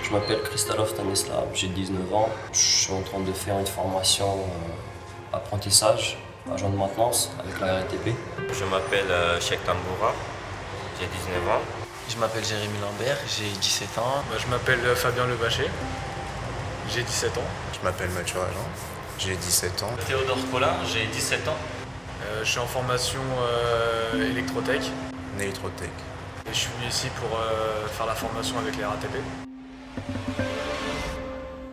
Je m'appelle Kristalov Stanislav, j'ai 19 ans. Je suis en train de faire une formation apprentissage, agent de maintenance avec la RATP. Je m'appelle Cheikh Tamboura, j'ai 19 ans. Je m'appelle Jérémy Lambert, j'ai 17 ans. Je m'appelle Fabien Levacher, j'ai 17 ans. Je m'appelle Mathieu Rajan, j'ai 17 ans. Théodore Collin, j'ai 17 ans. Je suis en formation électrotech. Électrotech. Et je suis venu ici pour faire la formation avec les RATP.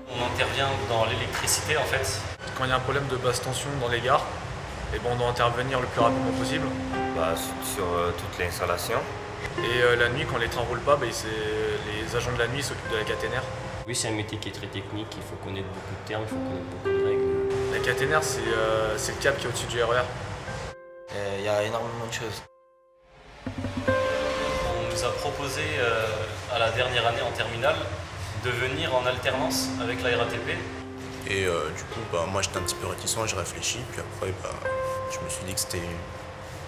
On intervient dans l'électricité en fait. Quand il y a un problème de basse tension dans les gares, on doit intervenir le plus rapidement possible. Sur toute l'installation. Et la nuit, quand les trains ne roulent pas, les agents de la nuit s'occupent de la caténaire. Oui, c'est un métier qui est très technique, il faut connaître beaucoup de termes, il faut connaître beaucoup de règles. La caténaire, c'est le câble qui est au-dessus du RER. Il y a énormément de choses. On nous a proposé à la dernière année en terminale de venir en alternance avec la RATP. Et du coup, moi j'étais un petit peu réticent, j'ai réfléchi, puis après je me suis dit que c'était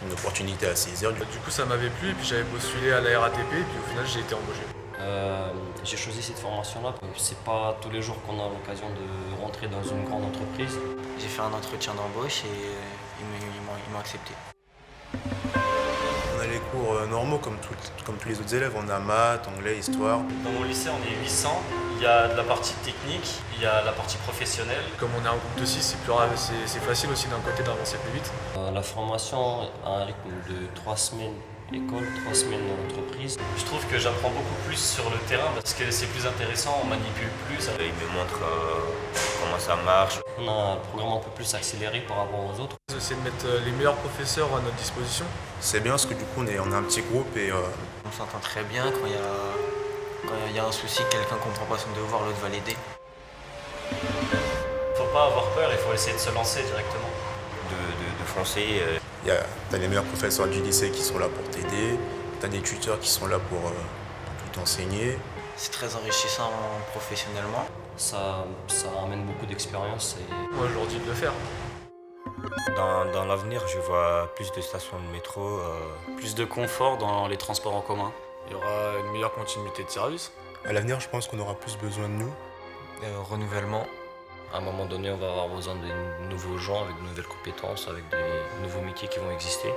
une opportunité à saisir. Du coup, ça m'avait plu, et puis j'avais postulé à la RATP, et puis au final, j'ai été embauché. J'ai choisi cette formation-là, c'est pas tous les jours qu'on a l'occasion de rentrer dans une grande entreprise. J'ai fait un entretien d'embauche et ils m'ont accepté. On a les cours normaux comme tous les autres élèves, on a maths, anglais, histoire. Dans mon lycée, on est 800. Il y a de la partie technique, il y a la partie professionnelle. Comme on est un groupe de 6, c'est facile aussi d'un côté d'avancer plus vite. La formation a un rythme de 3 semaines école, 3 semaines entreprise. Je trouve que j'apprends beaucoup plus sur le terrain parce que c'est plus intéressant, on manipule plus. Il me montre comment ça marche. On a un programme un peu plus accéléré par rapport aux autres. J'essaie de mettre les meilleurs professeurs à notre disposition. C'est bien parce que du coup on est un petit groupe et On s'entend très bien, quand il y a un souci, quelqu'un ne comprend pas son devoir, l'autre va l'aider. Faut pas avoir peur, il faut essayer de se lancer directement. De foncer. t'as les meilleurs professeurs du lycée qui sont là pour t'aider, t'as des tuteurs qui sont là pour tout enseigner. C'est très enrichissant professionnellement. Ça amène beaucoup d'expérience. Moi, je leur dis de le faire. Dans l'avenir, je vois plus de stations de métro. Plus de confort dans les transports en commun. Il y aura une meilleure continuité de service. À l'avenir, je pense qu'on aura plus besoin de nous. Renouvellement. À un moment donné, on va avoir besoin de nouveaux gens avec de nouvelles compétences, avec des nouveaux métiers qui vont exister.